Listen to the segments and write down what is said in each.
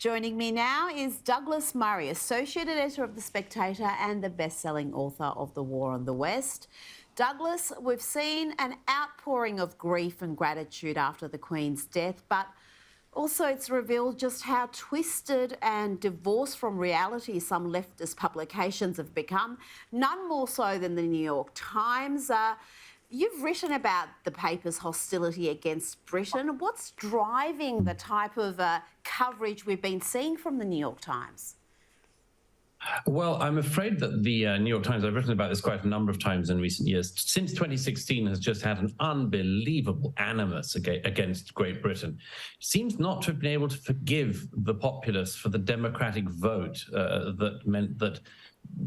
Joining me now is Douglas Murray, Associate Editor of The Spectator and the best-selling author of The War on the West. Douglas, we've seen an outpouring of grief and gratitude after the Queen's death, but also it's revealed just how twisted and divorced from reality some leftist publications have become, none more so than the New York Times. You've written about the paper's hostility against Britain. What's driving the type of coverage we've been seeing from the New York Times? Well, I'm afraid that the New York Times, I've written about this quite a number of times in recent years, since 2016 has just had an unbelievable animus against Great Britain. It seems not to have been able to forgive the populace for the democratic vote that meant that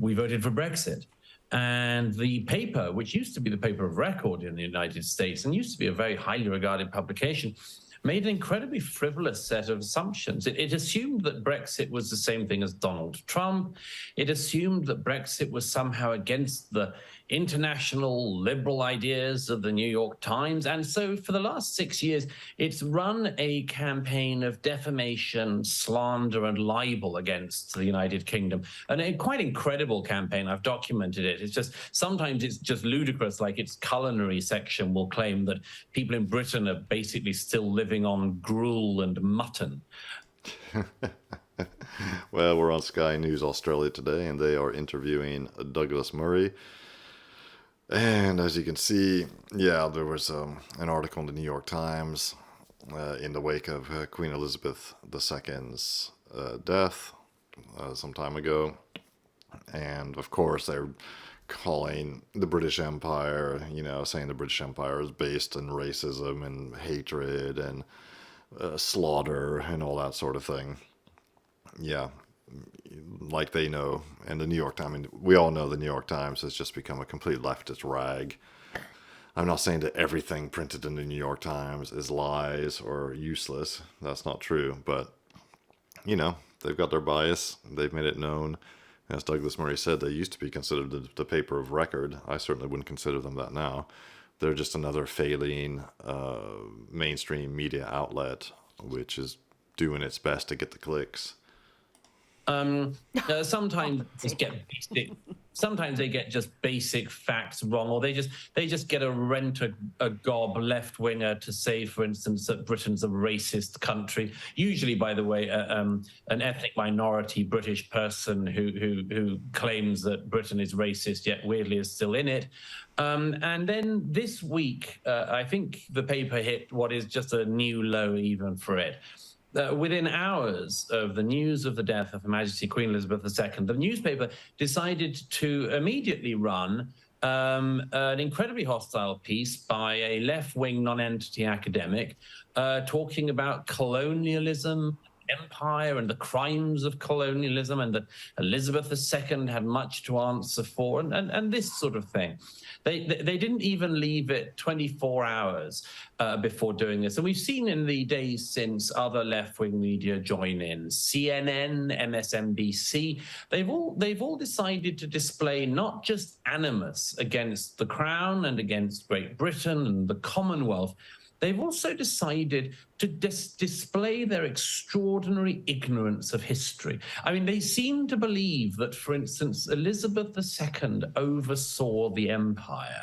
we voted for Brexit. And the paper, which used to be the paper of record in the United States and used to be a very highly regarded publication, made an incredibly frivolous set of assumptions. It assumed that Brexit was the same thing as Donald Trump. It assumed that Brexit was somehow against the international liberal ideas of the New York Times. And so for the last 6 years, it's run a campaign of defamation, slander, and libel against the United Kingdom. And a quite incredible campaign. I've documented it. It's just, sometimes it's just ludicrous, like its culinary section will claim that people in Britain are basically still living on gruel and mutton. Well, we're on Sky News Australia today, and they are interviewing Douglas Murray. And as you can see, yeah, there was an article in the New York Times in the wake of Queen Elizabeth II's death some time ago. And of course, they're calling the British Empire, saying the British Empire is based in racism and hatred and slaughter and all that sort of thing. Yeah, like they know. And the New York Times, I mean, we all know the New York Times has just become a complete leftist rag. I'm not saying that everything printed in the New York Times is lies or useless. That's not true. But, they've got their bias. They've made it known. As Douglas Murray said, they used to be considered the paper of record. I certainly wouldn't consider them that now. They're just another failing mainstream media outlet, which is doing its best to get the clicks. Sometimes they get just basic facts wrong, or they just get a gob left winger to say, for instance, that Britain's a racist country. Usually, by the way, an ethnic minority British person who claims that Britain is racist, yet weirdly is still in it. And then this week, I think the paper hit what is just a new low even for it. Within hours of the news of the death of Her Majesty Queen Elizabeth II, the newspaper decided to immediately run an incredibly hostile piece by a left-wing non-entity academic talking about colonialism, empire, and the crimes of colonialism, and that Elizabeth II had much to answer for, and this sort of thing. They didn't even leave it 24 hours before doing this. And we've seen in the days since other left-wing media join in. CNN, MSNBC, they've all decided to display not just animus against the Crown and against Great Britain and the Commonwealth, they've also decided to display their extraordinary ignorance of history. I mean, they seem to believe that, for instance, Elizabeth II oversaw the empire.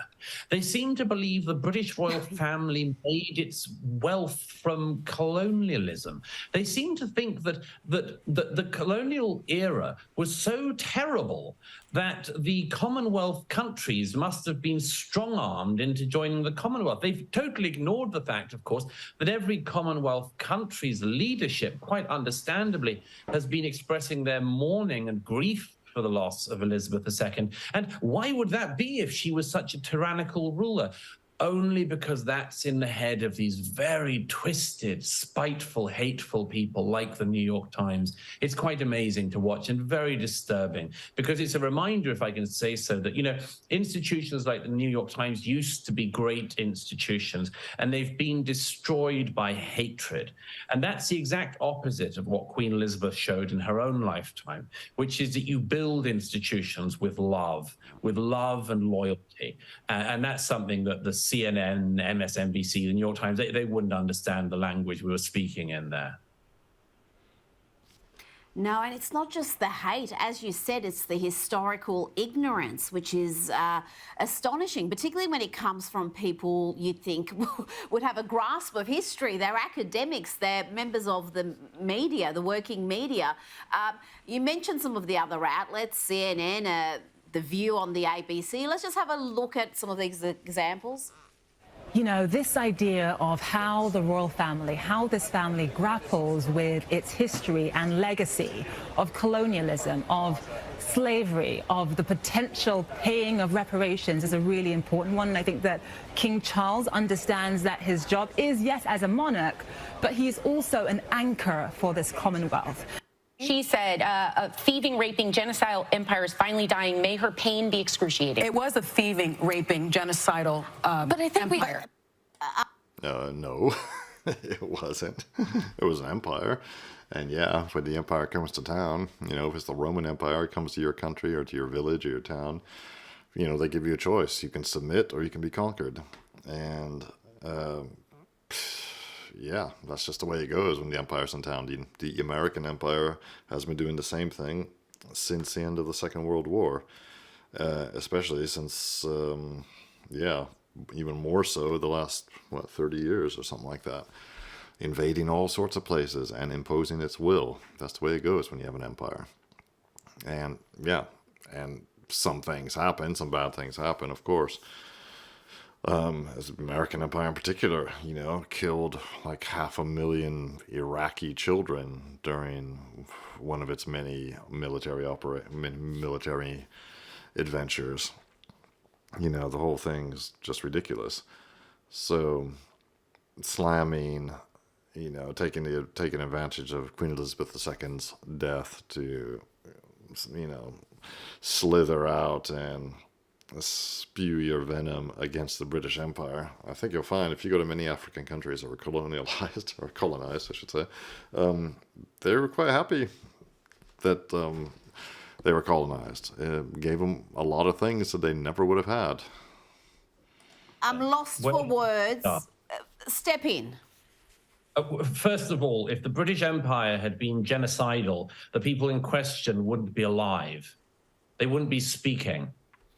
They seem to believe the British royal family made its wealth from colonialism. They seem to think that the colonial era was so terrible that the Commonwealth countries must have been strong-armed into joining the Commonwealth. They've totally ignored the fact, of course, that every Commonwealth country's leadership, quite understandably, has been expressing their mourning and grief for the loss of Elizabeth II. And why would that be if she was such a tyrannical ruler? Only because that's in the head of these very twisted, spiteful, hateful people like the New York Times. It's quite amazing to watch and very disturbing, because it's a reminder, if I can say so, that, institutions like the New York Times used to be great institutions, and they've been destroyed by hatred. And that's the exact opposite of what Queen Elizabeth showed in her own lifetime, which is that you build institutions with love and loyalty. And that's something that the CNN, MSNBC, the New York Times, they wouldn't understand the language we were speaking in there. No, and it's not just the hate. As you said, it's the historical ignorance, which is astonishing, particularly when it comes from people you'd think would have a grasp of history. They're academics, they're members of the media, the working media. You mentioned some of the other outlets, CNN, The View on the ABC. Let's just have a look at some of these examples. You know, this idea of how the royal family, how this family grapples with its history and legacy of colonialism, of slavery, of the potential paying of reparations is a really important one. And I think that King Charles understands that his job is, yes, as a monarch, but he's also an anchor for this Commonwealth. She said, a thieving, raping, genocidal empire is finally dying. May her pain be excruciating. It was a thieving, raping, genocidal but I think empire. No, it wasn't. It was an empire. And yeah, when the empire comes to town, you know, if it's the Roman Empire, it comes to your country or to your village or your town, you know, they give you a choice. You can submit or you can be conquered. And yeah, that's just the way it goes when the empire's in town. The American Empire has been doing the same thing since the end of the Second World War, especially since, yeah, even more so the last, 30 years or something like that. Invading all sorts of places and imposing its will. That's the way it goes when you have an empire. And, yeah, and some things happen, some bad things happen, of course. As the American Empire in particular, you know, killed like 500,000 Iraqi children during one of its many military adventures. You know, the whole thing's just ridiculous. So, slamming, you know, taking advantage of Queen Elizabeth II's death to, you know, slither out and spew your venom against the British Empire. I think you'll find if you go to many African countries that were colonized, I should say, they were quite happy that they were colonized. It gave them a lot of things that they never would have had. I'm lost for words. Step in. First of all, if the British Empire had been genocidal, the people in question wouldn't be alive. They wouldn't be speaking.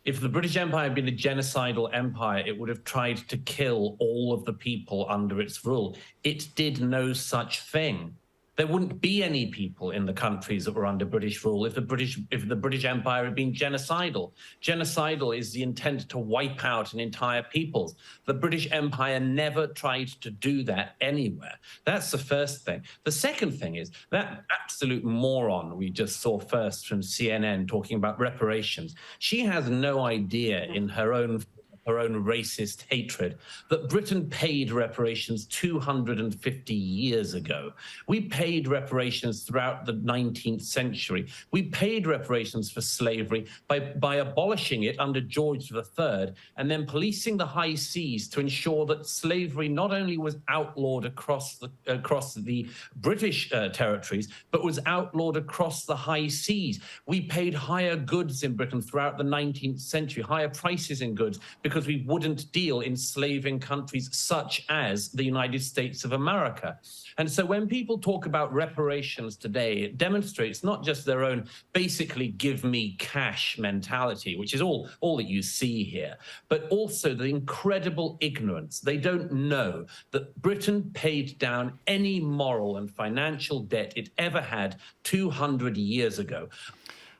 If the British Empire had been a genocidal empire, it would have tried to kill all of the people under its rule. It did no such thing. There wouldn't be any people in the countries that were under British rule if the British Empire had been genocidal. Genocidal is the intent to wipe out an entire people. The British Empire never tried to do that anywhere. That's the first thing. The second thing is that absolute moron we just saw first from CNN talking about reparations. She has no idea in her own racist hatred that Britain paid reparations 250 years ago. We paid reparations throughout the 19th century. We paid reparations for slavery by abolishing it under George III and then policing the high seas to ensure that slavery not only was outlawed across the British territories, but was outlawed across the high seas. We paid higher goods in Britain throughout the 19th century, higher prices in goods, because we wouldn't deal in slaving countries such as the United States of America. And so when people talk about reparations today, it demonstrates not just their own basically give me cash mentality, which is all that you see here, but also the incredible ignorance. They don't know that Britain paid down any moral and financial debt it ever had 200 years ago.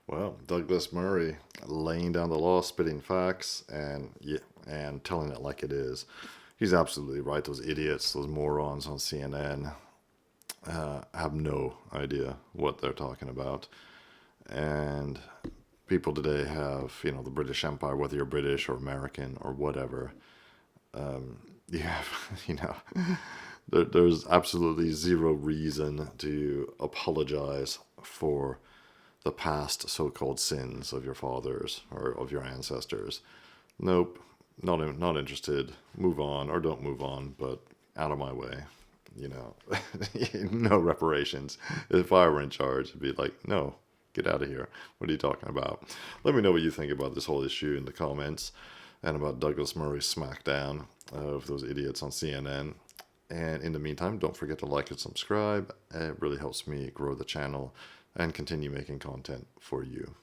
Well, Douglas Murray laying down the law, spitting facts, and telling it like it is. He's absolutely right. Those idiots, those morons on CNN have no idea what they're talking about. And people today have, you know, the British Empire, whether you're British or American or whatever, you have, you know, there's absolutely zero reason to apologize for the past so-called sins of your fathers or of your ancestors. Nope, not interested. Move on, or don't move on, but out of my way. You know, no reparations. If I were in charge, it'd be like, no, get out of here. What are you talking about? Let me know what you think about this whole issue in the comments and about Douglas Murray's smackdown of those idiots on CNN. And in the meantime, don't forget to like and subscribe. It really helps me grow the channel and continue making content for you.